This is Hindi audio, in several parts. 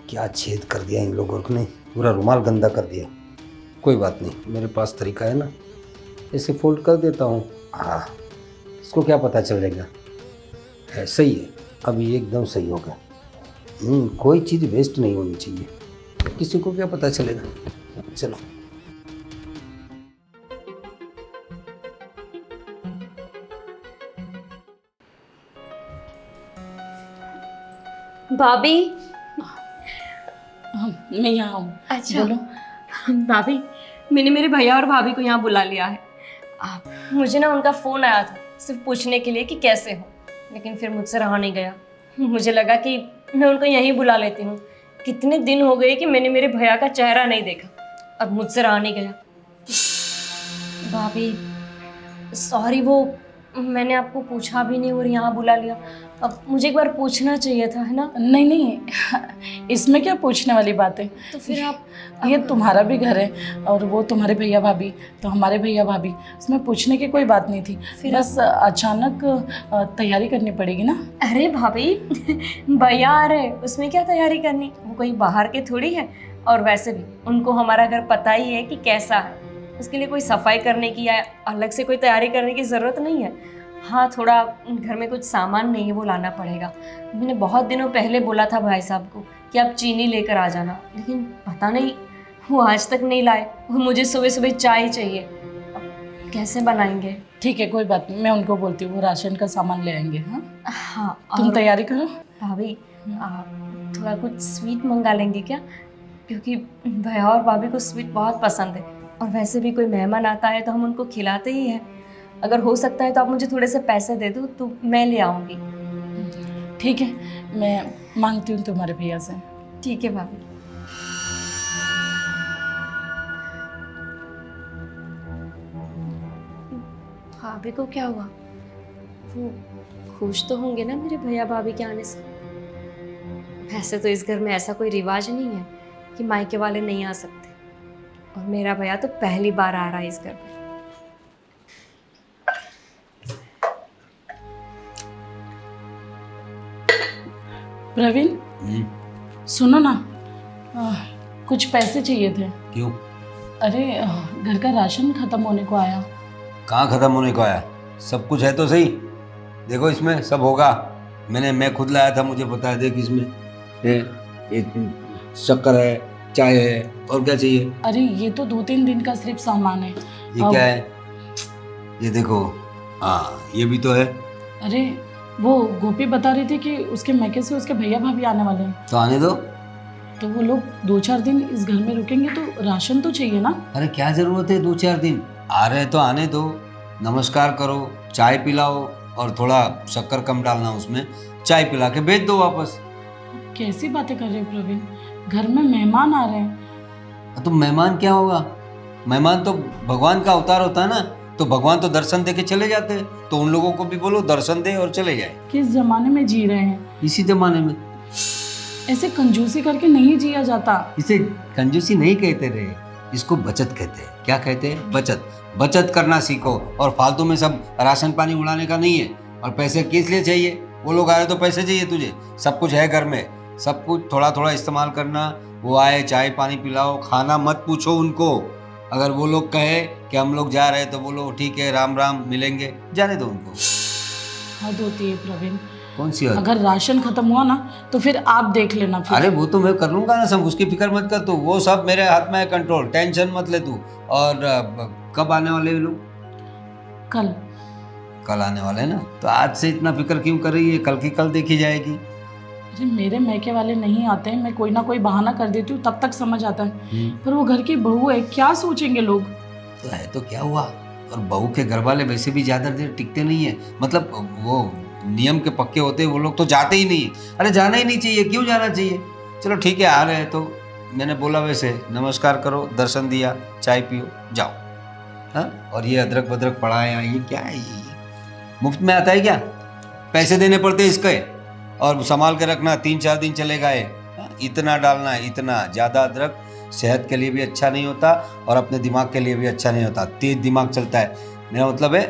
क्या छेद कर दिया इन लोगों ने, पूरा रुमाल गंदा कर दिया। कोई बात नहीं, मेरे पास तरीका है ना, इसे फोल्ड कर देता हूँ। हाँ, इसको क्या पता चल जाएगा। है सही है, अभी एकदम सही होगा। कोई चीज़ वेस्ट नहीं होनी चाहिए, किसी को क्या पता चलेगा। चलो भाभी। मैं यहाँ हूँ। अच्छा बोलो। भाभी, मैंने मेरे भैया और भाभी को यहाँ बुला लिया है। मुझे ना उनका फ़ोन आया था सिर्फ पूछने के लिए कि कैसे हो, लेकिन फिर मुझसे रहा नहीं गया। मुझे लगा कि मैं उनको यहीं बुला लेती हूँ। कितने दिन हो गए कि मैंने मेरे भैया का चेहरा नहीं देखा, अब मुझसे रहा नहीं गया। भाभी सॉरी, वो मैंने आपको पूछा भी नहीं और यहाँ बुला लिया। अब मुझे एक बार पूछना चाहिए था, है ना? नहीं नहीं, इसमें क्या पूछने वाली बात है। तो फिर आप ये तुम्हारा भी घर है और वो तुम्हारे भैया भाभी तो हमारे भैया भाभी, इसमें पूछने की कोई बात नहीं थी। फिर बस अचानक तैयारी करनी पड़ेगी ना। अरे भाभी, भैया आ रहे, उसमें क्या तैयारी करनी, वो कोई बाहर के थोड़ी है। और वैसे भी उनको हमारा घर पता ही है कि कैसा है, उसके लिए कोई सफाई करने की या अलग से कोई तैयारी करने की ज़रूरत नहीं है। हाँ, थोड़ा घर में कुछ सामान नहीं है, वो लाना पड़ेगा। मैंने बहुत दिनों पहले बोला था भाई साहब को कि आप चीनी लेकर आ जाना, लेकिन पता नहीं वो आज तक नहीं लाए। वो मुझे सुबह सुबह चाय चाहिए, अब कैसे बनाएंगे? ठीक है, कोई बात नहीं, मैं उनको बोलती हूँ वो राशन का सामान ले आएंगे। हाँ, हाँ, तुम और तैयारी करो। भाभी आप थोड़ा कुछ स्वीट मंगा लेंगे क्या? क्योंकि भैया और भाभी को स्वीट बहुत पसंद है, और वैसे भी कोई मेहमान आता है तो हम उनको खिलाते ही हैं। अगर हो सकता है तो आप मुझे थोड़े से पैसे दे दो तो मैं ले आऊँगी। ठीक है, मैं मांगती हूँ तुम्हारे भैया से। ठीक है भाभी। भाभी को क्या हुआ? वो खुश तो होंगे ना मेरे भैया भाभी के आने से। वैसे तो इस घर में ऐसा कोई रिवाज नहीं है कि मायके वाले नहीं आ सकते, और मेरा भैया तो पहली बार आ रहा है इस घर में। प्रवीण, सुनो ना, कुछ पैसे चाहिए थे। क्यों? अरे घर का राशन खत्म होने को आया। कहाँ ख़त्म होने को आया? सब कुछ है तो सही। देखो इसमें सब होगा, मैं खुद लाया था, मुझे पता है। देख इसमें ये शक्कर है, चाय है, और क्या चाहिए? अरे ये तो 2-3 दिन का सिर्फ सामान है। ये क्या है? ये देखो, हाँ ये भी तो है। अरे वो गोपी बता रही थी कि उसके मैके से उसके भैया भाभी आने वाले हैं, तो आने दो। तो वो लोग 2-4 दिन इस घर में रुकेंगे तो राशन तो चाहिए ना। अरे क्या ज़रूरत है 2-4 दिन? आ रहे तो आने दो, नमस्कार करो, चाय पिलाओ, और थोड़ा शक्कर कम डालना उसमें, चाय पिला के भेज दो वापस। कैसी बातें कर रहे हो प्रवीण, घर में मेहमान आ रहे हैं। तो मेहमान क्या होगा? मेहमान तो भगवान का अवतार होता है ना, तो भगवान तो दर्शन दे के चले जाते हैं, तो उन लोगों को भी बोलो दर्शन दे और चले जाए। किस जमाने में जी रहे हैं? इसी जमाने में। ऐसे कंजूसी करके नहीं जिया जाता। इसे कंजूसी नहीं कहते रहे, इसको बचत कहते हैं। क्या कहते हैं? बचत। बचत करना सीखो, और फालतू में सब राशन पानी उड़ाने का नहीं है। और पैसे किस लिए चाहिए? वो लोग आए तो पैसे चाहिए तुझे, सब कुछ है घर में, सब कुछ थोड़ा थोड़ा इस्तेमाल करना। वो आए, चाय पानी पिलाओ, खाना मत पूछो उनको। अगर वो लोग कहे कि हम लोग जा रहे हैं तो बोलो ठीक है, राम राम, मिलेंगे, जाने दो उनको। हद होती है प्रवीण। कौन सी हद? अगर राशन खत्म हुआ ना तो फिर आप देख लेना। फिर अरे वो तो मैं कर लूंगा ना सब, उसकी फिक्र मत कर तू, वो सब मेरे हाथ में है कंट्रोल, टेंशन मत ले तू। और कब आने वाले हैं लोग? कल। कल आने वाले हैं ना, तो आज से इतना फिक्र क्यों कर रही है? कल की कल देखी जाएगी। अरे मेरे मैके वाले नहीं आते हैं, मैं कोई ना कोई बहाना कर देती हूँ, तब तक समझ आता है। पर वो घर की बहू है, क्या सोचेंगे लोग। तो है तो क्या हुआ? और बहू के घर वाले वैसे भी ज्यादा देर टिकते नहीं है, मतलब वो नियम के पक्के होते हैं, वो लोग तो जाते ही नहीं। अरे जाना ही नहीं चाहिए, क्यों जाना चाहिए? चलो ठीक है, आ रहे हैं तो मैंने बोला वैसे नमस्कार करो, दर्शन दिया, चाय पियो, जाओ। हाँ, और ये अदरक वदरक पड़ा है यहाँ, ये क्या है? ये मुफ्त में आता है क्या? पैसे देने पड़ते हैं इसके, और संभाल के रखना, 3-4 दिन चलेगा ये। हाँ, इतना डालना है, इतना ज़्यादा अदरक सेहत के लिए भी अच्छा नहीं होता, और अपने दिमाग के लिए भी अच्छा नहीं होता। तेज दिमाग चलता है, मेरा मतलब है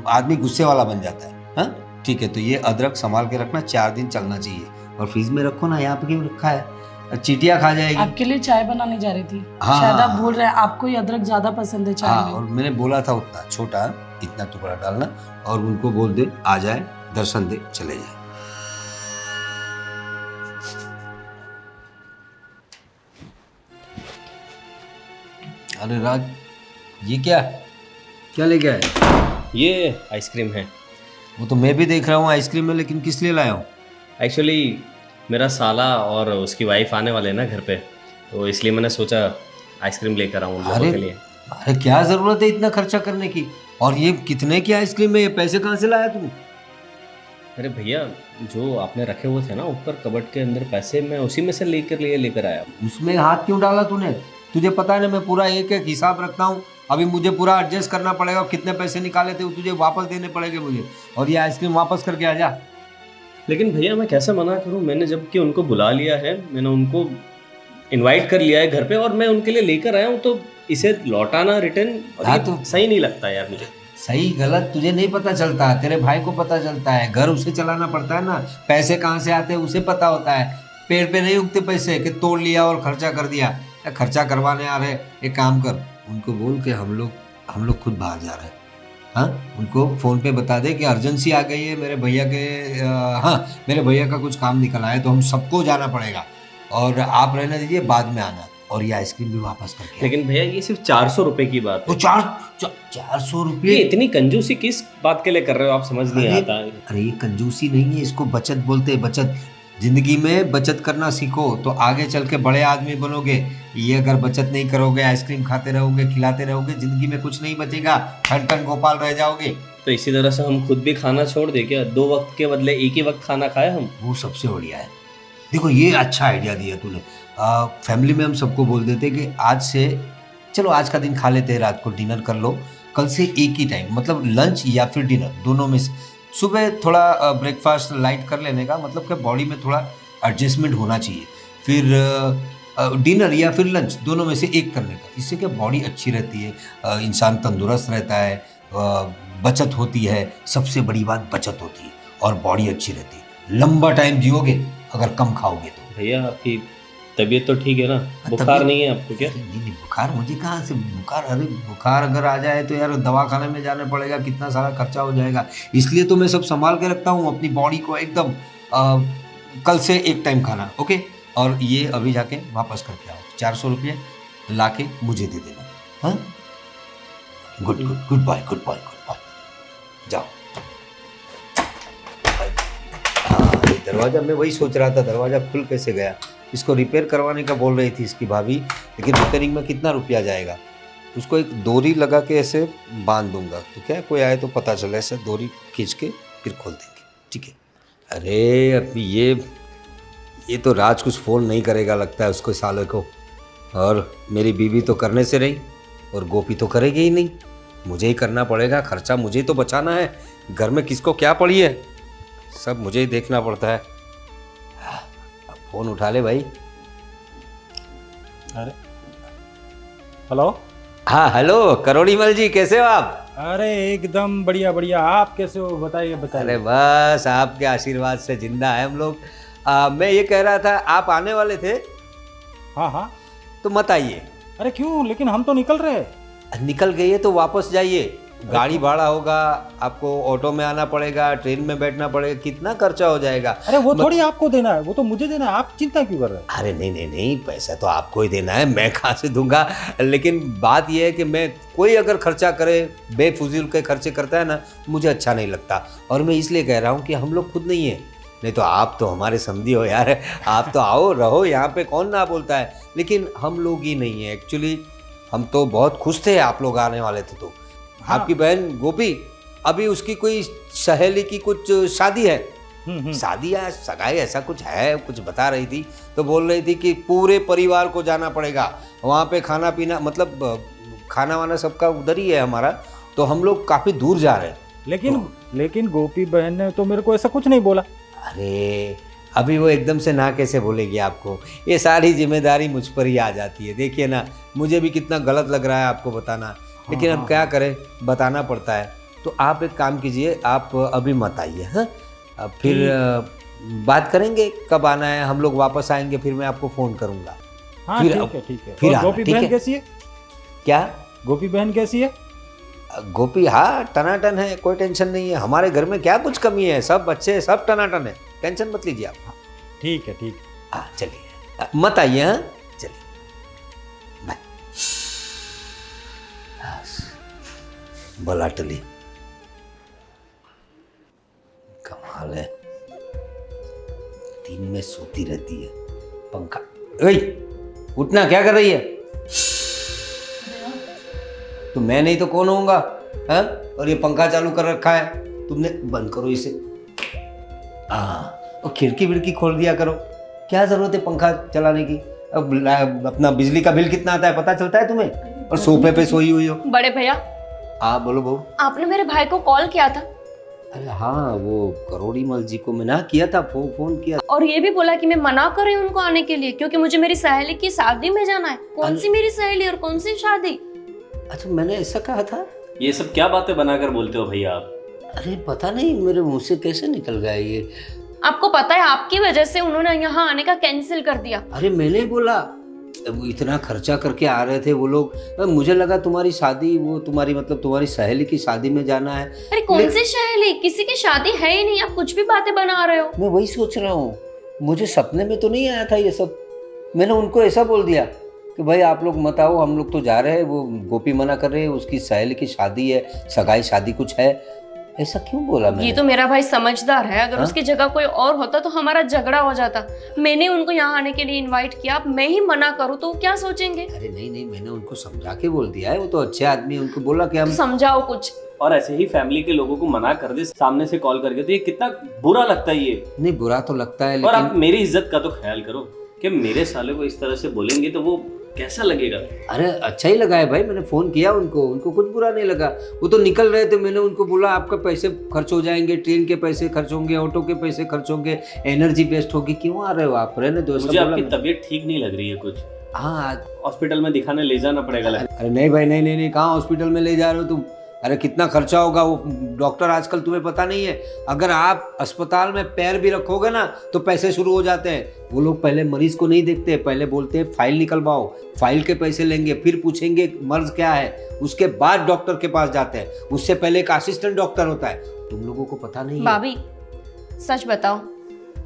आदमी गुस्से वाला बन जाता है। हाँ ठीक है, तो ये अदरक संभाल के रखना, 4 दिन चलना चाहिए। और फ्रिज में रखो ना, यहाँ पे क्यों रखा है? चीटियाँ खा जाएगी। आपके लिए चाय बनाने जा रही थी। हाँ, शायद आप हाँ, भूल रहे हैं, आपको ही अदरक ज्यादा पसंद है चाय हाँ, में। और मैंने बोला था उतना छोटा, इतना टुकड़ा डालना, और उनको बोल दे आ जाए, दर्शन दे, चले जाए। अरे राज, ये क्या क्या लेके आए? ये आइसक्रीम है। वो तो मैं भी देख रहा हूँ आइसक्रीम में, लेकिन किस लिए लाया हूँ? एक्चुअली मेरा साला और उसकी वाइफ आने वाले हैं ना घर पे, तो इसलिए मैंने सोचा आइसक्रीम लेकर आऊँ उन लोगों अरे के लिए। अरे क्या जरूरत है इतना खर्चा करने की? और ये कितने की आइसक्रीम है? ये पैसे कहाँ से लाया तू? अरे भैया, जो आपने रखे हुए थे ना ऊपर कबर्ड के अंदर पैसे, मैं उसी में से लेकर आया। उसमें हाथ क्यों डाला तूने? तुझे पता है ना मैं पूरा एक एक हिसाब रखता हूँ। अभी मुझे पूरा एडजस्ट करना पड़ेगा, कितने पैसे निकाले थे तुझे वापस देने पड़ेंगे मुझे, और ये आइसक्रीम वापस करके आ जा। लेकिन भैया मैं कैसे मना करूँ? मैंने जबकि उनको बुला लिया है, मैंने उनको इनवाइट कर लिया है घर पे, और मैं उनके लिए लेकर आया हूँ, तो इसे लौटाना रिटर्न हाँ, तो सही नहीं लगता यार मुझे। सही गलत तुझे नहीं पता चलता, तेरे भाई को पता चलता है। घर उसे चलाना पड़ता है ना, पैसे कहाँ से आते हैं उसे पता होता है। पेड़ पे नहीं उगते पैसे कि तोड़ लिया और खर्चा कर दिया। खर्चा करवाने आ रहे, एक काम कर, उनको बोल के हम लोग खुद बाहर जा रहे हैं। हाँ, उनको फ़ोन पे बता दे कि अर्जेंसी आ गई है, मेरे भैया के मेरे भैया का कुछ काम निकल आया, तो हम सबको जाना पड़ेगा, और आप रहने दीजिए, बाद में आना, और ये आइसक्रीम भी वापस करके। लेकिन भैया ये सिर्फ 400 रुपए की बात तो है। 400 ये रुपये? इतनी कंजूसी किस बात के लिए कर रहे हो आप? समझ नहीं अरे, आता। अरे ये कंजूसी नहीं है, इसको बचत बोलते हैं। बचत, जिंदगी में बचत करना सीखो तो आगे चल के बड़े आदमी बनोगे। ये अगर बचत नहीं करोगे, आइसक्रीम खाते रहोगे, खिलाते रहोगे, जिंदगी में कुछ नहीं बचेगा, ठन ठन गोपाल रह जाओगे। तो इसी तरह से हम खुद भी खाना छोड़ दे क्या? 2 वक्त के बदले एक ही वक्त खाना खाए हम। वो सबसे बढ़िया है। देखो ये अच्छा आइडिया दिया तूने। फैमिली में हम सबको बोल देते कि आज से चलो आज का दिन खा लेते हैं, रात को डिनर कर लो, कल से एक ही टाइम, मतलब लंच या फिर डिनर, दोनों में से सुबह थोड़ा ब्रेकफास्ट लाइट कर लेने का, मतलब कि बॉडी में थोड़ा एडजस्टमेंट होना चाहिए, फिर डिनर या फिर लंच दोनों में से एक करने का। इससे क्या बॉडी अच्छी रहती है, इंसान तंदुरुस्त रहता है, बचत होती है, सबसे बड़ी बात बचत होती है, और बॉडी अच्छी रहती है। लंबा टाइम जियोगे अगर कम खाओगे तो। भैया आपकी तबीयत तो ठीक है ना? बुखार तबीयत- नहीं है आपको क्या? अरे नहीं, बुखार मुझे कहाँ से बुखार? अरे बुखार अगर आ जाए तो यार दवाखाने में जाना पड़ेगा, कितना सारा खर्चा हो जाएगा। इसलिए तो मैं सब संभाल के रखता हूँ अपनी बॉडी को एकदम। कल से एक टाइम खाना, ओके? और ये अभी जाके वापस करके आओ, 400 रुपये ला के मुझे दे देना। हाँ, good good good bye, good bye, good bye, जाओ। हाँ, ये दरवाज़ा, मैं वही सोच रहा था दरवाज़ा खुल कैसे गया। इसको रिपेयर करवाने का बोल रही थी इसकी भाभी, लेकिन रिपेयरिंग में कितना रुपया जाएगा? उसको एक डोरी लगा के ऐसे बांध दूंगा, तो क्या कोई आए तो पता चले, ऐसे डोरी खींच के फिर खोल देंगे, ठीक है? अरे अभी ये तो राज कुछ फ़ोन नहीं करेगा लगता है उसको, साले को। और मेरी बीवी तो करने से रही, और गोपी तो करेगी ही नहीं, मुझे ही करना पड़ेगा। खर्चा मुझे ही तो बचाना है, घर में किसको क्या पड़ी है, सब मुझे ही देखना पड़ता है। अब फ़ोन उठा ले भाई। अरे हेलो। हाँ हेलो, करोड़ीमल जी, कैसे हो आप? अरे एकदम बढ़िया बढ़िया, आप कैसे हो? बताइए अरे बताइए। बस आपके आशीर्वाद से जिंदा है हम लोग। मैं ये कह रहा था, आप आने वाले थे हाँ हाँ। तो मत आइए। अरे क्यों? लेकिन हम तो निकल रहे हैं। निकल गई है तो वापस जाइए, गाड़ी भाड़ा होगा, आपको ऑटो में आना पड़ेगा, ट्रेन में बैठना पड़ेगा, कितना खर्चा हो जाएगा। अरे वो थोड़ी आपको देना है, वो तो मुझे देना है, आप चिंता क्यों कर रहे हैं? अरे नहीं नहीं नहीं, पैसा तो आपको ही देना है, मैं कहाँ से दूंगा। लेकिन बात यह है कि मैं, कोई अगर खर्चा करे, बेफजूल के खर्चे करता है ना, मुझे अच्छा नहीं लगता। और मैं इसलिए कह रहा हूँ कि हम लोग खुद नहीं है, नहीं तो आप तो हमारे समझी हो यार, आप तो आओ रहो यहाँ पे, कौन ना बोलता है। लेकिन हम लोग ही नहीं है एक्चुअली। हम तो बहुत खुश थे आप लोग आने वाले थे तो। हाँ। आपकी बहन गोपी, अभी उसकी कोई सहेली की कुछ शादी है, शादी या सगाई ऐसा कुछ है, कुछ बता रही थी, तो बोल रही थी कि पूरे परिवार को जाना पड़ेगा वहाँ पे, खाना पीना, मतलब खाना वाना सबका उधर ही है हमारा, तो हम लोग काफ़ी दूर जा रहे हैं। लेकिन गोपी बहन ने तो मेरे को ऐसा कुछ नहीं बोला। अरे अभी वो एकदम से ना कैसे बोलेगी आपको? ये सारी जिम्मेदारी मुझ पर ही आ जाती है। देखिए ना, मुझे भी कितना गलत लग रहा है आपको बताना, लेकिन अब क्या करें, बताना पड़ता है। तो आप एक काम कीजिए, आप अभी मत आइए। हाँ, अब फिर बात करेंगे कब आना है, हम लोग वापस आएंगे फिर मैं आपको फ़ोन करूँगा। हाँ फिर ठीक है ठीक है। फिर और आना, गोपी ठीक बहन है? कैसी है? क्या? गोपी बहन कैसी है? गोपी हाँ टनाटन है, कोई टेंशन नहीं है। हमारे घर में क्या कुछ कमी है, सब अच्छे हैं, सब टनाटन है, टेंशन मत लीजिए आप। ठीक है ठीक है। हाँ चलिए, मत आइए। हाँ चलिए बाय। बला टली, कमाल है, दिन में सोती रहती है। पंखा, ओए उठना, क्या कर रही है? तो मैं नहीं तो कौन होऊंगा? हाँ, और ये पंखा चालू कर रखा है तुमने, बंद करो इसे। और खिड़की विड़की खोल दिया करो, क्या जरूरत है पंखा चलाने की? अब अपना बिजली का बिल कितना आता है पता चलता है तुम्हें? और सोफे पे सोई हुई हो। बड़े भैया, हाँ बोलो बहू। आपने मेरे भाई को कॉल किया था अरे हाँ, वो करोड़ी मल जी को मैंने किया था, फोन किया। और ये भी बोला कि मैं मना कर रही हूँ उनको आने के लिए, क्योंकि मुझे मेरी सहेली की शादी में जाना है। कौन सी मेरी सहेली और कौन सी शादी? अच्छा मैंने ऐसा कहा था? ये सब क्या बातें बनाकर बोलते हो भैया आप? अरे पता नहीं मेरे मुंह से कैसे निकल गया ये। आपको पता है आपकी वजह से उन्होंने यहाँ आने का कैंसिल कर दिया। अरे मैंने बोला, वो इतना खर्चा करके आ रहे थे वो लोग, मुझे लगा तुम्हारी शादी, वो तुम्हारी मतलब तुम्हारी सहेली की शादी में जाना है। अरे कौन सी सहेली? किसी की शादी है ही नहीं, आप कुछ भी बातें बना रहे हो। मैं वही सोच रहा हूँ, मुझे सपने में तो नहीं आया था ये सब। मैंने उनको ऐसा बोल दिया कि भाई आप लोग मत आओ, हम लोग तो जा रहे हैं, वो गोपी मना कर रहे हैं, उसकी सहेली की शादी है, सगाई शादी कुछ है। ऐसा क्यों बोला मैंने? ये तो मेरा भाई समझदार है, अगर हाँ? उसकी जगह कोई और होता तो हमारा झगड़ा हो जाता। मैंने उनको यहाँ आने के लिए इनवाइट किया, अब मैं ही मना करूँ तो क्या सोचेंगे? अरे नहीं नहीं, मैंने उनको समझा के बोल दिया है, वो तो अच्छे आदमी है, उनको बोला कि तो हम समझाओ कुछ। और ऐसे ही फैमिली के लोगों को मना कर दे सामने से कॉल करके, तो ये कितना बुरा लगता है ये। नहीं, बुरा तो लगता है और आप लेकिन मेरी इज्जत का तो ख्याल करो कि मेरे साले को इस तरह से बोलेंगे तो वो कैसा लगेगा। अरे अच्छा ही लगा है भाई, मैंने फोन किया उनको कुछ बुरा नहीं लगा। वो तो निकल रहे थे, मैंने उनको बोला आपका पैसे खर्च हो जाएंगे, ट्रेन के पैसे खर्च होंगे, ऑटो के पैसे खर्च होंगे, एनर्जी वेस्ट होगी, क्यों आ रहे हो आप? रहने दो। मुझे आपकी तबीयत ठीक नहीं लग रही है कुछ, हाँ हॉस्पिटल में दिखाने ले जाना पड़ेगा। अरे नहीं भाई, नहीं नहीं नहीं, कहाँ हॉस्पिटल में ले जा रहे हो तुम? अरे कितना खर्चा होगा, वो डॉक्टर आजकल तुम्हें पता नहीं है, अगर आप अस्पताल में पैर भी रखोगे ना तो पैसे शुरू हो जाते हैं। वो लोग पहले मरीज को नहीं देखते, पहले बोलते हैं फाइल निकलवाओ, फाइल के पैसे लेंगे, फिर पूछेंगे मर्ज क्या है, उसके बाद डॉक्टर के पास जाते हैं। उससे पहले एक असिस्टेंट डॉक्टर होता है, तुम लोगों को पता नहीं है। भाभी सच बताओ,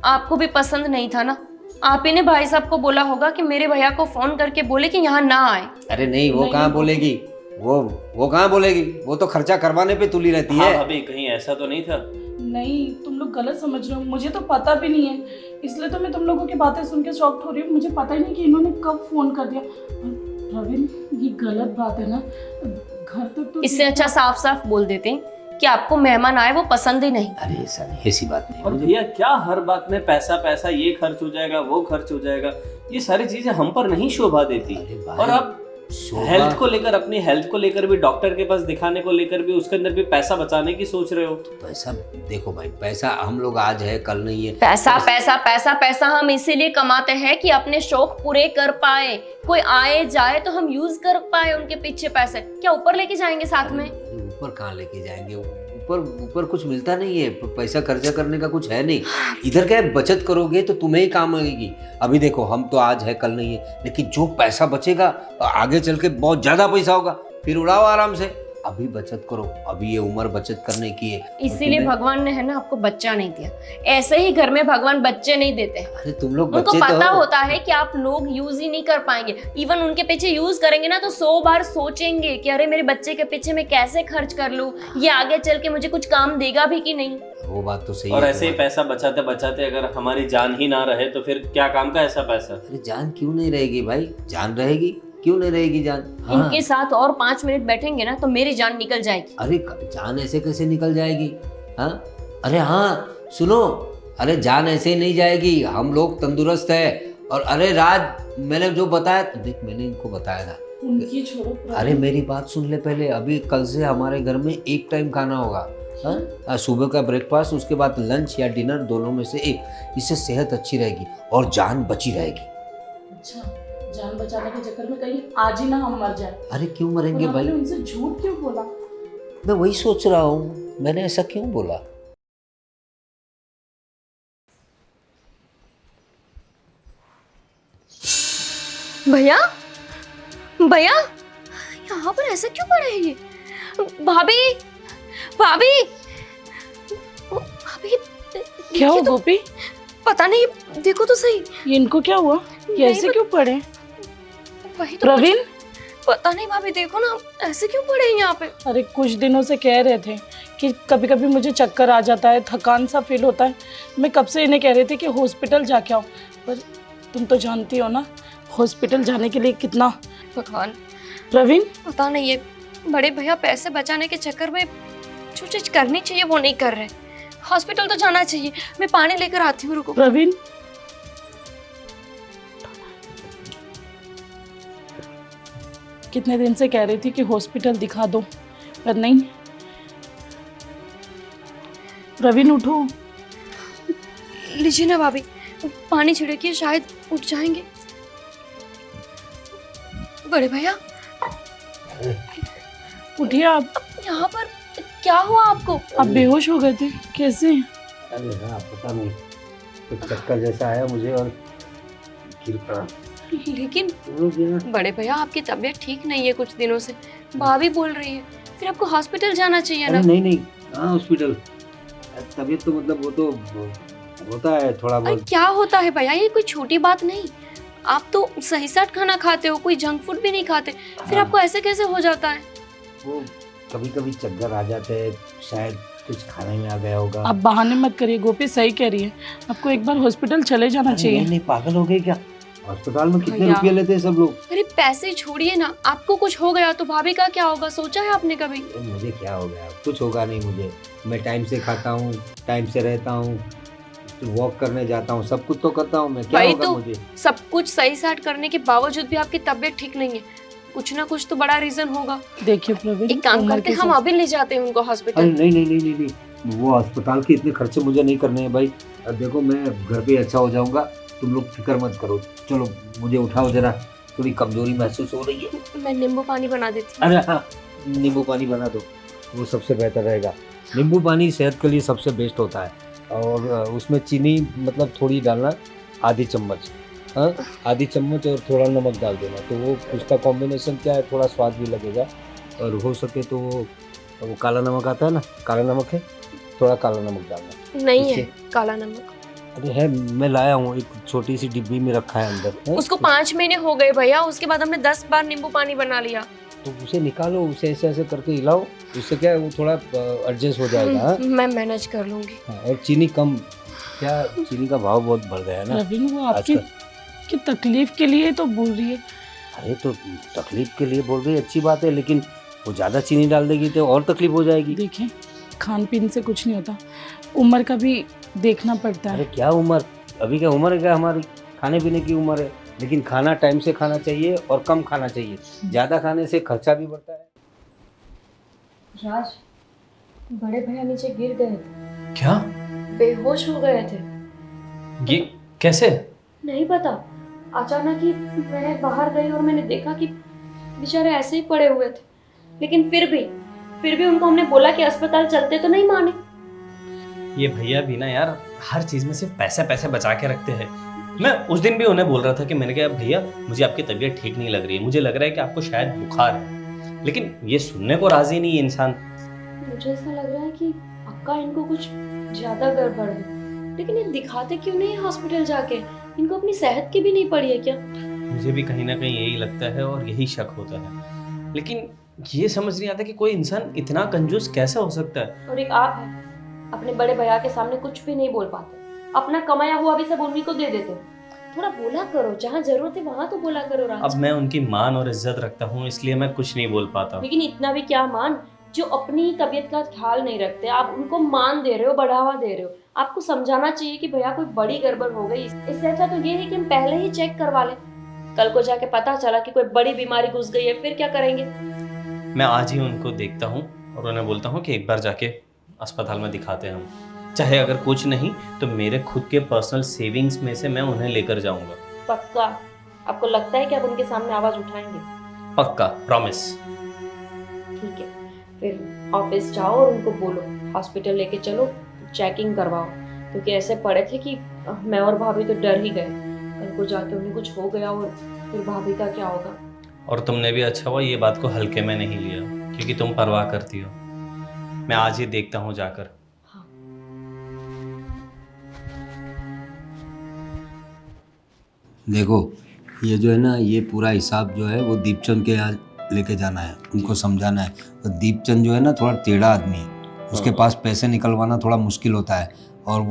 आपको भी पसंद नहीं था ना? आप ही ने भाई साहब को बोला होगा कि मेरे भैया को फोन करके बोले कि यहाँ ना आए। अरे नहीं, वो कहाँ बोलेगी, वो कहाँ बोलेगी, वो तो खर्चा करवाने पे तुली रहती है। भाभी कहीं ऐसा तो नहीं था? नहीं, तुम लोग गलत समझ रहे हो, मुझे तो पता भी नहीं है, इसलिए तो मैं तुम लोगों की बातें सुन के शॉक्ड हो रही हूँ। मुझे पता ही नहीं कि इन्होंने कब फोन कर दिया। प्रवीण, ये गलत बात है ना, घर तक तो इससे अच्छा साफ साफ बोल देते कि आपको मेहमान आए वो पसंद ही नहीं। अरे ऐसा नहीं, ऐसी बात नहीं। और भैया क्या हर बात में पैसा पैसा, ये खर्च हो जाएगा वो खर्च हो जाएगा, ये सारी चीजें हम पर नहीं शोभा देती। अरे भाई, और आप हेल्थ को लेकर, अपनी हेल्थ को लेकर भी, डॉक्टर के पास दिखाने को लेकर भी, उसके अंदर भी पैसा बचाने की सोच रहे हो। पैसा देखो भाई, पैसा हम लोग आज है कल नहीं है। पैसा पैसा पैसा पैसा हम इसीलिए कमाते हैं कि अपने शौक पूरे कर पाए, कोई आए जाए तो हम यूज कर पाए उनके पीछे पैसे। क्या ऊपर लेके जाएंगे साथ में? अरे ऊपर कहाँ लेके जाएंगे, ऊपर कुछ मिलता नहीं है, पैसा खर्चा करने का कुछ है नहीं। इधर क्या है, बचत करोगे तो तुम्हें ही काम आएगी। अभी देखो, हम तो आज है कल नहीं है, लेकिन जो पैसा बचेगा आगे चल के बहुत ज्यादा पैसा होगा, फिर उड़ाओ आराम से। अभी बचत करो, अभी ये उम्र बचत करने की है। इसीलिए भगवान ने है ना आपको बच्चा नहीं दिया। ऐसे ही घर में भगवान बच्चे नहीं देते। अरे तुम लोग उनको बच्चे तो पता हो। होता है कि आप लोग यूज ही नहीं कर पाएंगे। इवन उनके पीछे यूज करेंगे ना तो 100 बार सोचेंगे कि अरे मेरे बच्चे के पीछे मैं कैसे खर्च कर लूं, ये आगे चल के मुझे कुछ काम देगा भी कि नहीं। वो बात तो सही और है ऐसे ही तुम्हारी। पैसा बचाते बचाते अगर हमारी जान ही ना रहे तो फिर क्या काम का ऐसा पैसा? अरे जान क्यों नहीं रहेगी भाई, जान रहेगी, क्यों नहीं रहेगी जान। हाँ। इनके साथ और 5 मिनट बैठेंगे ना तो मेरी जान निकल जाएगी। अरे जान ऐसे कैसे निकल जाएगी? हाँ, अरे हाँ सुनो, अरे जान ऐसे ही नहीं जाएगी, हम लोग तंदुरुस्त है। और अरे राज, मैंने जो बताया, देख मैंने इनको बताया था। उनकी छोड़ो प्रवीण। अरे मेरी बात सुन ले पहले, अभी कल से हमारे घर में एक टाइम खाना होगा। हाँ, सुबह का ब्रेकफास्ट, उसके बाद लंच या डिनर, दोनों में से एक। इससे सेहत अच्छी रहेगी और जान बची रहेगी। अच्छा, जान बचाने के चक्कर में कहीं आज ही ना हम मर जाए। अरे क्यों मरेंगे और भाई? आपने उनसे झूठ क्यों बोला? मैं वही सोच रहा हूँ, मैंने ऐसा क्यों बोला? भैया भैया यहाँ पर ऐसा क्यों पड़े हैं ये? भाभी भाभी भाभी क्या हो देखिए तो, गोपी, पता नहीं, देखो तो सही। ये इनको क्या हुआ? ये नहीं, ऐसे क्यों पड़े? वही तो प्रवीण, पता नहीं भाभी, देखो ना ऐसे क्यों पड़े हैं यहाँ पे। अरे कुछ दिनों से कह रहे थे कि कभी कभी मुझे चक्कर आ जाता है, थकान सा फील होता है। मैं कब से इन्हें कह रही थी कि हॉस्पिटल जाके आओ, पर तुम तो जानती हो ना हॉस्पिटल जाने के लिए कितना। भगवान, प्रवीण, पता नहीं ये बड़े भैया पैसे बचाने के चक्कर में जो चीज करनी चाहिए वो नहीं कर रहे। हॉस्पिटल तो जाना चाहिए। मैं पानी लेकर आती हूँ, रुको। प्रवीण, कितने दिन से कह रही थी कि हॉस्पिटल दिखा दो, पर नहीं। प्रवीण उठो। लीजिए ना भाभी, पानी छिड़किए, शायद उठ जाएंगे। बड़े भैया उठिए आप। यहाँ पर क्या हुआ आपको? आप बेहोश हो गए थे, कैसे? अरे हाँ, पता नहीं, कुछ चक्कर जैसा आया मुझे और गिर पड़ा। लेकिन रुक गया। बड़े भैया आपकी तबीयत ठीक नहीं है कुछ दिनों से, भाभी बोल रही है, फिर आपको हॉस्पिटल जाना चाहिए ना। अरे नहीं नहीं, हाँ हॉस्पिटल, तबीयत तो मतलब वो तो होता है थोड़ा अरे बहुत। क्या होता है भैया, ये कोई छोटी बात नहीं। आप तो सही साट खाना खाते हो, कोई जंक फूड भी नहीं खाते, फिर हाँ। आपको ऐसे कैसे हो जाता है? वो कभी कभी चक्कर आ जाते हैं, शायद कुछ खाने में आ गया होगा। आप बहाने मत करिए, गोपी सही कह रही है, आपको एक बार हॉस्पिटल चले जाना अरे चाहिए। नहीं नहीं, पागल हो गए क्या? अस्पताल में कितने भैया। रुपए लेते हैं सब लोग। अरे पैसे छोड़िए ना, आपको कुछ हो गया तो भाभी का क्या होगा, सोचा है आपने कभी? मुझे क्या हो गया? कुछ होगा नहीं मुझे। मैं टाइम से खाता हूँ, टाइम से रहता हूँ, वॉक करने जाता हूँ, सब कुछ तो करता हूँ मैं। क्या भाई होगा तो मुझे? सब कुछ सही साट करने के बावजूद भी आपकी तबीयत ठीक नहीं है, कुछ ना कुछ तो बड़ा रीजन होगा। देखिए प्रवीण, एक काम उम्र करते के हैं, हम साथ- अभी ले जाते हैं उनको अरे हॉस्पिटल। नहीं नहीं नहीं नहीं नहीं, वो अस्पताल के इतने खर्चे मुझे नहीं करने हैं भाई। अब देखो मैं घर पे अच्छा हो जाऊंगा, तुम लोग फिक्र मत करो। चलो मुझे उठाओ जरा, थोड़ी कमजोरी महसूस हो रही है। मैं नींबू पानी बना देती हूँ। अरे हाँ, नींबू पानी बना दो, वो सबसे बेहतर रहेगा। नींबू पानी सेहत के लिए सबसे बेस्ट होता है, और उसमें चीनी मतलब थोड़ी डालना, आधी चम्मच, हाँ आधी चम्मच, और थोड़ा नमक डाल देना। तो वो उसका कॉम्बिनेशन क्या है, थोड़ा स्वाद भी लगेगा। और हो सके तो वो काला नमक आता है ना, काला नमक है, थोड़ा काला नमक डालना। नहीं है इससे- काला नमक, अरे है, मैं लाया हूँ, एक छोटी सी डिब्बी में रखा है अंदर है? उसको 5 महीने हो गए भैया, उसके बाद हमने 10 बार नींबू पानी बना लिया। तो उसे निकालो, उसे ऐसे ऐसे करके हिलाओ, उससे क्या है वो थोड़ा एडजस्ट हो जाएगा। हाँ? मैं मैनेज कर लूंगी। हाँ, और चीनी कम, क्या चीनी का भाव बहुत बढ़ गया है ना प्रवीण, वो आपकी आजकल। की तकलीफ के लिए तो बोल रही है। अरे तो तकलीफ के लिए बोल रही है, अच्छी बात है, लेकिन वो ज़्यादा चीनी डाल देगी तो और तकलीफ हो जाएगी। देखिए, खान पीन से कुछ नहीं होता, उम्र का भी देखना पड़ता अरे है। क्या उम्र, अभी क्या उम्र है क्या हमारी? खाने पीने की उम्र है, लेकिन खाना टाइम से खाना चाहिए और कम खाना चाहिए। ज़्यादा खाने से खर्चा भी बढ़ता है। राज, बड़े भैया नीचे गिर गए थे, क्या? बेहोश हो गए थे। ये कैसे? नहीं पता, अचानक ही मैं बाहर गई और मैंने देखा कि बेचारे ऐसे ही पड़े हुए थे। लेकिन फिर भी उनको हमने बोला कि अस्पताल चलते, तो नहीं माने। ये भैया भी ना यार, हर चीज में सिर्फ पैसे पैसे बचा के रखते हैं। मैं उस दिन भी उन्हें बोल रहा था कि मैंने कहा भैया मुझे आपकी तबीयत ठीक नहीं लग रही है, मुझे लग रहा है कि आपको शायद बुखार है, लेकिन ये सुनने को राजी नहीं है इंसान। मुझे ऐसा लग रहा है कि अक्का इनको कुछ ज्यादा गड़बड़ है, लेकिन ये दिखाते क्यों नहीं है हॉस्पिटल जाके? इनको अपनी सेहत की भी नहीं पड़ी है क्या? मुझे भी कहीं ना कहीं यही लगता है और यही शक होता है, लेकिन ये समझ नहीं आता कि कोई इंसान इतना कंजूस कैसे हो सकता है। और एक आप है, अपने बड़े भैया के सामने कुछ भी नहीं बोल पाते, अपना कमाया हुआ भी सब उन्हीं को दे देते। थोड़ा बोला करो, जहाँ जरूरत है वहाँ तो बोला करो राज। अब मैं उनकी मान और इज्जत रखता हूँ, इसलिए मैं कुछ नहीं बोल पाता। लेकिन इतना भी क्या मान, जो अपनी तबीयत का ख्याल नहीं रखते, आप उनको मान दे रहे हो, बढ़ावा दे रहे हो। आपको समझाना चाहिए कि भैया कोई बड़ी गड़बड़ हो गई। इससे अच्छा तो ये है कि हम पहले ही चेक करवा लें, कल को जाके पता चला कि कोई बड़ी बीमारी घुस गई है, फिर क्या करेंगे? मैं आज ही उनको देखता हूँ और उन्हें बोलता हूँ कि एक बार जाके अस्पताल में दिखाते हैं हम, चाहे अगर कुछ नहीं तो मेरे खुद के पर्सनल सेविंग्स में से मैं उन्हें लेकर जाऊंगा। पक्का? आपको लगता है कि आप उनके सामने आवाज उठाएंगे? पक्का, प्रॉमिस। ठीक है, फिर ऑफिस जाओ और उनको बोलो हॉस्पिटल लेके चलो, चेकिंग करवाओ, क्योंकि ऐसे पड़े थे कि मैं और भाभी तो डर ही गए, कल को जाके उन्हें कुछ हो गया और फिर भाभी का क्या होगा? और तुमने भी अच्छा हुआ ये बात को हल्के में नहीं लिया, क्योंकि तुम परवाह करती हो। मैं आज ही देखता हूँ जाकर। हाँ। देखो, ये जो है ना, ये पूरा हिसाब जो है वो दीपचंद के यहाँ लेके जाना है, उनको समझाना है। तो दीपचंद जो है ना थोड़ा टेढ़ा आदमी है, उसके पास पैसे निकलवाना थोड़ा मुश्किल होता है, और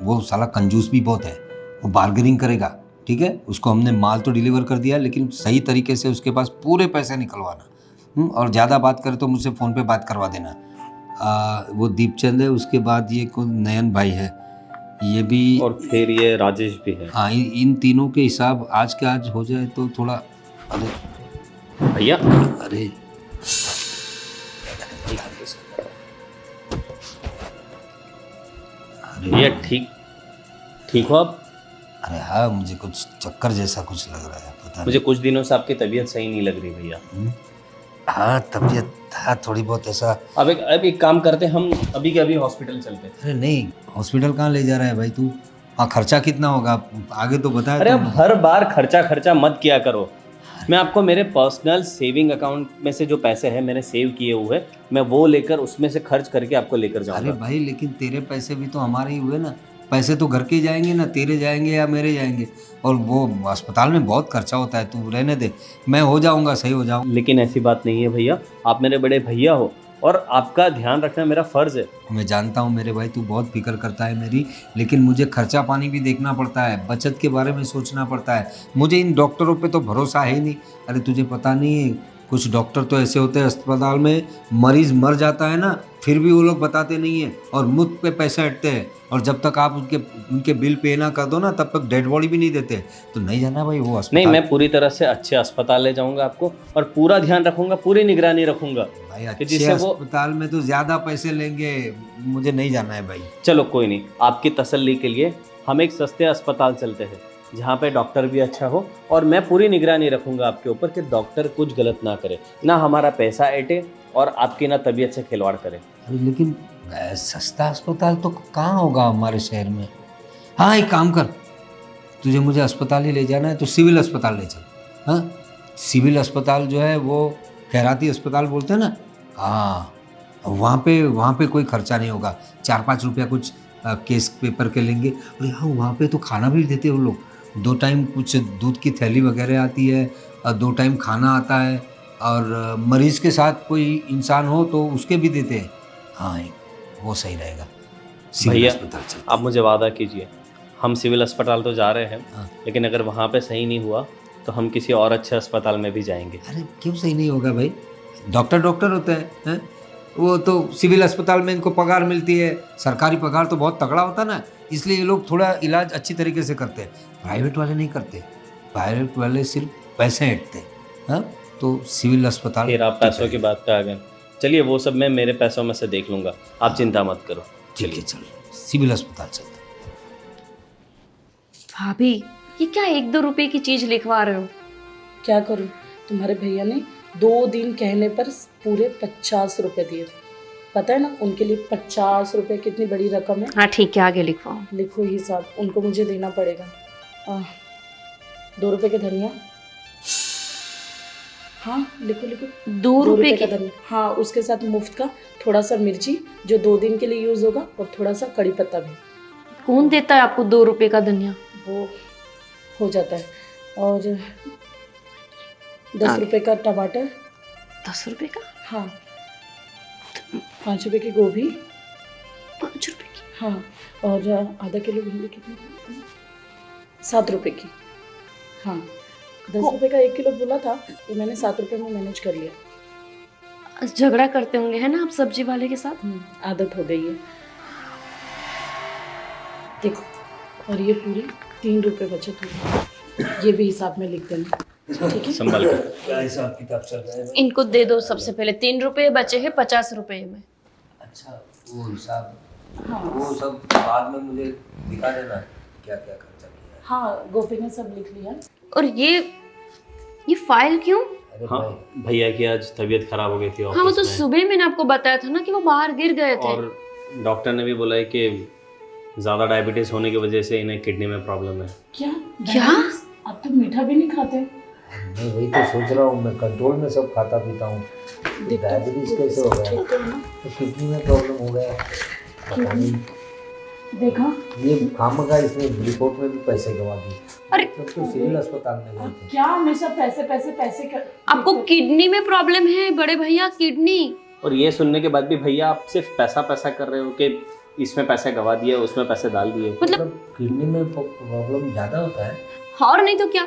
वो साला कंजूस भी बहुत है, वो बार्गेनिंग करेगा। ठीक है, उसको हमने माल तो डिलीवर कर दिया, लेकिन सही तरीके से उसके पास पूरे पैसे निकलवाना। और ज़्यादा बात करे तो मुझसे फ़ोन पे बात करवा देना। वो दीपचंद है, उसके बाद ये कोई नयन भाई है, ये भी, और फिर ये राजेश भी है। हाँ, इन तीनों के हिसाब आज के आज हो जाए तो थोड़ा। अरे भैया, अरे भैया ठीक हो आप? अरे हाँ, मुझे कुछ चक्कर जैसा कुछ लग रहा है, पता मुझे कुछ दिनों से आपकी तबीयत सही नहीं लग रही भैया। नहीं। हाँ, तबीयत था थोड़ी बहुत ऐसा। अब एक काम करते, हम अभी के अभी हॉस्पिटल चलते हैं। अरे नहीं, हॉस्पिटल कहाँ ले जा रहा है भाई तू? हाँ, खर्चा कितना होगा आगे तो बता। अरे अब हर बार खर्चा मत किया करो। मैं आपको मेरे पर्सनल सेविंग अकाउंट में से जो पैसे हैं मैंने सेव किए हुए, मैं वो लेकर उसमें से खर्च करके आपको लेकर अरे जाऊंगा। भाई, लेकिन तेरे पैसे भी तो हमारे ही हुए ना, पैसे तो घर के ही जाएंगे ना, तेरे जाएंगे या मेरे जाएंगे। और वो अस्पताल में बहुत खर्चा होता है, तू रहने दे, मैं हो जाऊंगा, सही हो जाऊंगा। लेकिन ऐसी बात नहीं है भैया, आप मेरे बड़े भैया हो और आपका ध्यान रखना मेरा फर्ज है। मैं जानता हूँ मेरे भाई, तू बहुत फिक्र करता है मेरी, लेकिन मुझे खर्चा पानी भी देखना पड़ता है, बचत के बारे में सोचना पड़ता है। मुझे इन डॉक्टरों पे तो भरोसा है ही नहीं। अरे तुझे पता नहीं है, कुछ डॉक्टर तो ऐसे होते हैं अस्पताल में, मरीज मर जाता है ना, फिर भी वो लोग बताते नहीं है और मुझ पे पैसे हटते हैं, और जब तक आप उनके बिल पे ना कर दो ना, तब तक डेड बॉडी भी नहीं देते। तो नहीं जाना भाई वो अस्पताल। नहीं, मैं पूरी तरह से अच्छे अस्पताल ले जाऊंगा आपको, और पूरा ध्यान रखूंगा, पूरी निगरानी रखूंगा भाई, कि अच्छे जिससे वो। अस्पताल में तो ज्यादा पैसे लेंगे, मुझे नहीं जाना है भाई। चलो कोई नहीं, आपकी तसल्ली के लिए हम एक सस्ते अस्पताल चलते हैं जहाँ पे डॉक्टर भी अच्छा हो, और मैं पूरी निगरानी रखूंगा आपके ऊपर कि डॉक्टर कुछ गलत ना करे, ना हमारा पैसा ऐटे और आपकी ना तबीयत से खिलवाड़ करे। अरे लेकिन सस्ता अस्पताल तो कहाँ होगा हमारे शहर में? हाँ, एक काम कर, तुझे मुझे अस्पताल ही ले जाना है तो सिविल अस्पताल ले चल। हाँ, सिविल अस्पताल जो है वो खैराती अस्पताल बोलते हैं ना, हाँ, वहाँ पे कोई खर्चा नहीं होगा। 4-5 रुपया कुछ केस पेपर के लेंगे। और हाँ, वहाँ पे तो खाना भी देते हैं वो लोग, 2 टाइम कुछ दूध की थैली वगैरह आती है, और 2 टाइम खाना आता है, और मरीज़ के साथ कोई इंसान हो तो उसके भी देते हैं। हाँ, वो सही रहेगा, सिविल भैया, अस्पताल चलते हैं। आप मुझे वादा कीजिए, हम सिविल अस्पताल तो जा रहे हैं, हाँ। लेकिन अगर वहाँ पे सही नहीं हुआ तो हम किसी और अच्छे अस्पताल में भी जाएंगे। अरे क्यों सही नहीं होगा भाई? डॉक्टर होते हैं? वो तो सिविल अस्पताल में इनको पगार मिलती है, सरकारी पगार तो बहुत तगड़ा होता है ना, इसलिए ये लोग थोड़ा इलाज अच्छी तरीके से करते हैं। प्राइवेट वाले नहीं करते, प्राइवेट वाले सिर्फ पैसे ऐंठते हैं। हाँ, तो सिविल अस्पताल। फिर आप पैसों की बात पे आ गए। चलिए, वो सब मैं मेरे पैसों में से देख लूँगा, आप चिंता मत करो। ठीक है, चल सिविल अस्पताल चलते हैं। भाभी, ये क्या 1-2 रुपए की चीज लिखवा रहे हो? क्या करूँ, तुम्हारे भैया ने 2 दिन कहने पर पूरे 50 रुपए दिए थे। पता है ना, उनके लिए 50 रुपए कितनी बड़ी रकम है। हाँ ठीक है, आगे लिखवाओ। लिखो हिसाब, उनको मुझे देना पड़ेगा। 2 रुपए के धनिया। हाँ, लिखो 2 रुपए का की? धनिया। हाँ, उसके साथ मुफ्त का थोड़ा सा मिर्ची जो 2 दिन के लिए यूज होगा, और थोड़ा सा कड़ी पत्ता भी। कौन देता है आपको 2 रुपए का धनिया? वो हो जाता है। और 10 रुपए का टमाटर। 10 रुपए का? हाँ। 5 रुपए की गोभी। 5 रुपए की? हाँ। और आधा किलो भिंडी कितनी? 7 रुपए की। हाँ, 10 रुपए का 1 किलो बोला था, तो मैंने 7 रुपए में मैनेज कर लिया। झगड़ा करते होंगे है ना आप सब्जी वाले के साथ? आदत हो गई है। देखो, और ये पूरी 3 रुपए बचत हुई, ये भी हिसाब में लिख देना, ठीक है? संभाल कर। क्या हिसाब किताब चल रहा है? इनको दे दो सबसे पहले। 3 रुपए बचे हैं 50 रुपए में। अच्छा, वो हिसाब, हाँ। वो सब बाद में मुझे दिखा देना, क्या क्या खर्चा किया है। हाँ, गोपी ने सब लिख लिया। और ये फाइल क्यों? अरे हाँ, भाई, भैया की आज तबीयत खराब हो गई थी हाँ, वो ऑफिस तो में, सुबह मैंने आपको बताया था ना कि वो बाहर गिर गए थे। और डॉक्टर ने भी बोला है कि ज़्यादा डायबिटीज़ होने की वजह से इन्हें किडनी में प्रॉब्लम है। क्या? क्या? आप तो मीठा भी नहीं खाते। मैं वही तो सोच रहा हूँ, मैं कंट्रोल में सब खाता पीता हूँ, देखो, डायबिटीज कैसे हो गया? ठीक है ना? तो किडनी में प्रॉब्लम हो गया, पता नहीं। देखा ये खामखा इसने रिपोर्ट में भी पैसे गवा दिए। अरे तब तो सिविल अस्पताल में गए अब थे। क्या हमेशा पैसे पैसे पैसे कर आपको किडनी में प्रॉब्लम है बड़े भैया, किडनी। और ये सुनने के बाद भी भैया आप सिर्फ पैसा पैसा कर रहे हो कि इसमें पैसे गवा दिए, उसमें पैसे डाल दिए। मतलब किडनी में प्रॉब्लम ज़्यादा होता है। और नहीं तो क्या,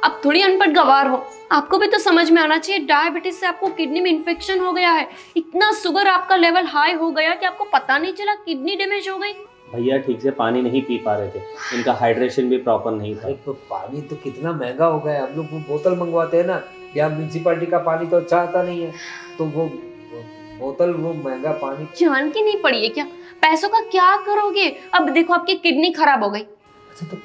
आप थोड़ी अनपढ़ गवार हो, आपको भी तो समझ में आना चाहिए। डायबिटीज से आपको किडनी में इन्फेक्शन हो गया है, इतना शुगर आपका लेवल हाई हो गया कि आपको पता नहीं चला, किडनी डैमेज हो गई। भैया ठीक से पानी नहीं पी पा रहे थे, इनका हाइड्रेशन भी प्रॉपर नहीं था। अरे तो पानी तो कितना महंगा हो गया है, हम लोग वो बोतल मंगवाते हैं ना, यहाँ म्यूनसिपालिटी का पानी तो अच्छा आता नहीं है, तो वो बोतल वो महंगा पानी। जान की नहीं पड़ी है क्या? पैसों का क्या करोगे? अब देखो आपकी किडनी खराब हो गई। अच्छा तो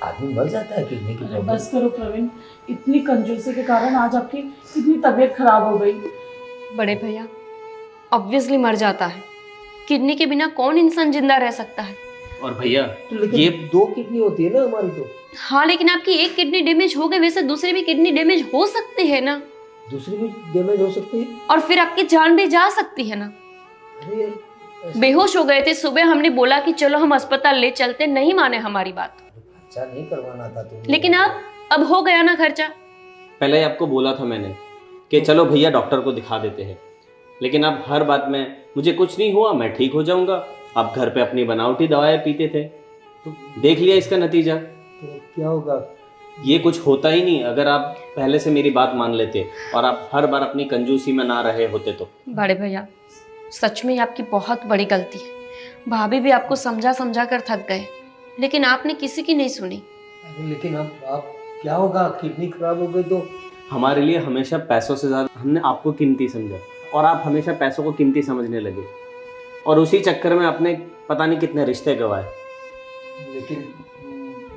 आदमी मर जाता है किडनी की अरे प्रॉब्लम? बस करो प्रवीण, इतनी कंजूसी के कारण आज आपकी कितनी तबीयत खराब हो गई। बड़े भैया ऑब्वियसली मर जाता है, किडनी के बिना कौन इंसान जिंदा रह सकता है? और भैया लेकिन ये 2 किडनी होती है ना हमारी तो। हाँ लेकिन आपकी एक किडनी डैमेज हो गई, वैसे दूसरी भी किडनी डैमेज हो सकती है ना, दूसरी भी डैमेज हो सकती है। और फिर आपकी जान भी जा सकती है ना। अरे यार, ऐसा बेहोश हो गए थे, सुबह हमने बोला कि चलो हम अस्पताल ले चलते, नहीं माने हमारी बात। खर्चा नहीं करवाना था तुम्हें। लेकिन अब हो गया ना खर्चा। पहले आपको बोला था मैंने कि चलो भैया डॉक्टर को दिखा देते हैं, लेकिन आप हर बात में मुझे कुछ नहीं हुआ, मैं ठीक हो जाऊंगा। आप घर पे अपनी बनावटी दवाएं पीते थे, तो देख लिया इसका नतीजा। तो क्या होगा? ये कुछ होता ही नहीं अगर आप पहले से मेरी बात मान लेते और आप हर बार अपनी कंजूसी में ना रहे होते तो। बड़े भैया सच में ये आपकी बहुत बड़ी गलती है, भाभी भी आपको समझा समझा कर थक गए, लेकिन आपने किसी की नहीं सुनी। अरे लेकिन अब क्या होगा? किडनी खराब हो गई तो हमारे लिए हमेशा पैसों से ज़्यादा हमने आपको कीमती समझा, और आप हमेशा पैसों को कीमती समझने लगे, और उसी चक्कर में आपने पता नहीं कितने रिश्ते गंवाए। लेकिन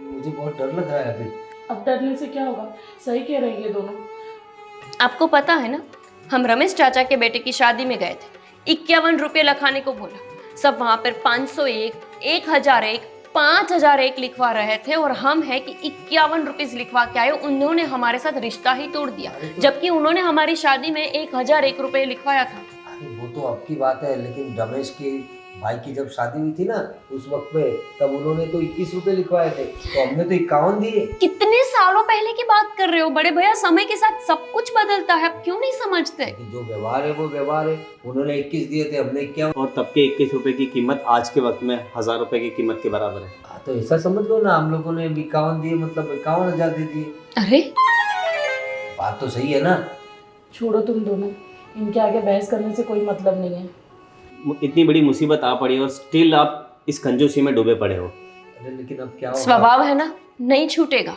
मुझे बहुत डर लग रहा है अभी। अब डरने से क्या होगा, सही कह रहे हैं ये दोनों। आपको पता है ना, हम रमेश चाचा के बेटे की शादी में गए थे, 51 रुपये लिखाने को बोला, सब वहां पर 501, 1001, 5001 लिखवा रहे थे, और हम है कि 51 रुपीज लिखवा के आए। उन्होंने हमारे साथ रिश्ता ही तोड़ दिया, जबकि उन्होंने हमारी शादी में 1001 रुपये लिखवाया था। अरे वो तो आपकी बात है, लेकिन रमेश के भाई की जब शादी हुई थी ना उस वक्त पे, तब उन्होंने तो 21 रुपए लिखवाए थे, तो हमने तो 51 दिए। कितने सालों पहले की बात कर रहे हो बड़े भैया, समय के साथ सब कुछ बदलता है, आप क्यों नहीं समझते? लेकिन जो व्यवहार है वो व्यवहार है। उन्होंने 21 दिए थे, हमने 51। और तब के 21 रुपए की कीमत आज के वक्त में 1000 रुपए की कीमत के बराबर है। हाँ, तो ऐसा समझ लो ना, हम लोगों ने 51 दिए, मतलब 51,000 दे दिए। अरे बात तो सही है ना? छोड़ो तुम दोनों, इनके आगे बहस करने से कोई मतलब नहीं है। इतनी बड़ी मुसीबत आ पड़ी और स्टिल आप इस कंजूसी में डूबे पड़े हो। अरे लेकिन अब क्या होगा? स्वभाव है ना, नहीं छूटेगा।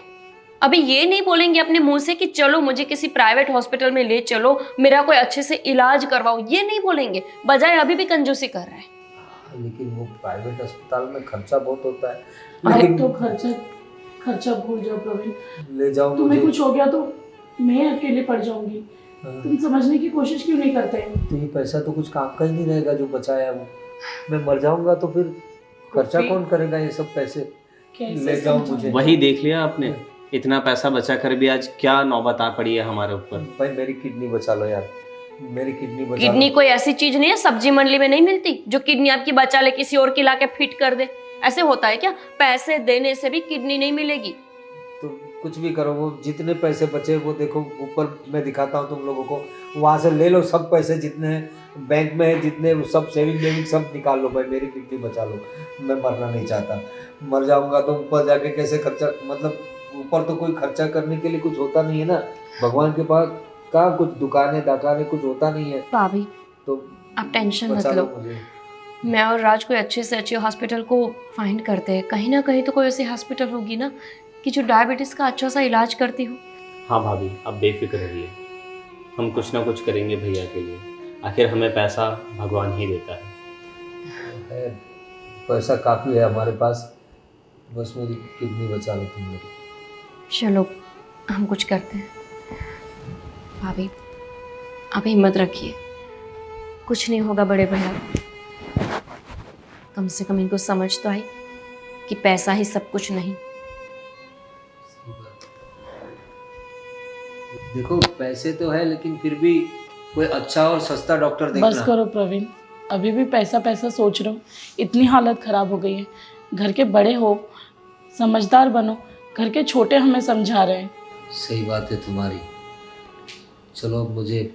अभी ये नहीं बोलेंगे अपने मुंह से कि चलो मुझे किसी प्राइवेट हॉस्पिटल में ले चलो, मेरा कोई अच्छे से इलाज करवाओ, ये नहीं बोलेंगे, बजाय अभी भी कंजूसी कर रहे हैं। हाँ, लेकिन वो प्राइवेट अस्पताल में खर्चा बहुत होता है। अब लेकिन तो खर्चा भूल जाओ प्रवीण, ले जाओ तुम्हें मुझे। कुछ हो गया तो मैं अकेले पड़ जाऊंगी। हाँ, तुम समझने की कोशिश क्यों नहीं करते? तो ये पैसा तो कुछ काम का ही नहीं रहेगा जो बचाया है वो। मैं मर जाऊंगा तो फिर खर्चा फिर- कौन करेगा ये सब पैसे? कैसे ले जाओ समझाऊं? मुझे। वही देख लिया आपने, इतना पैसा बचा कर भी आज क्या नौबत आ पड़ी है हमारे ऊपर। भाई मेरी किडनी बचा लो यार, मेरी किडनी बचा किडनी लो। कोई ऐसी चीज नहीं है सब्जी मंडली में नहीं मिलती जो किडनी आपकी बचा ले, किसी और की लाके फिट कर दे। ऐसे होता है क्या? पैसे देने से भी किडनी नहीं मिलेगी। तो कुछ भी करो, वो जितने पैसे बचे वो देखो ऊपर मैं दिखाता हूँ तुम लोगों को, वहाँ से ले लो सब पैसे जितने हैं बैंक में है, जितने वो सब सेविंग सब निकाल लो भाई, मेरी किडनी बचा लो। मैं मरना नहीं चाहता, मर जाऊंगा तो ऊपर जाके कैसे खर्चा, मतलब ऊपर तो कोई खर्चा करने के लिए कुछ होता नहीं है ना, भगवान के पास कहाँ कुछ दुकानें दाकानें कुछ होता नहीं है। भाभी तो आप टेंशन मत बचा लो लो, मुझे। मैं और राज कोई अच्छे से अच्छे हॉस्पिटल को फाइंड करते हैं, कहीं ना कहीं तो कोई ऐसी हॉस्पिटल होगी ना कि जो डायबिटीज का अच्छा सा इलाज करती हो। हाँ भाभी, आप बेफिक्र रहिए, हम कुछ ना कुछ करेंगे भैया के लिए। आखिर हमें पैसा भगवान ही देता है। पैसा काफ़ी है हमारे पास, बस मेरी किडनी बचा लो तुम लोग। चलो हम कुछ करते हैं। भाभी आप हिम्मत रखिए, कुछ नहीं होगा बड़े भैया। कम से कम इनको समझ तो आई कि पैसा ही सब कुछ नहीं। देखो पैसे तो है लेकिन फिर भी कोई अच्छा और सस्ता डॉक्टर बस देखना। करो प्रवीण, अभी भी पैसा पैसा सोच रहे हो? इतनी हालत ख़राब हो गई है। घर के बड़े हो, समझदार बनो, घर के छोटे हमें समझा रहे हैं। सही बात है तुम्हारी। चलो अब मुझे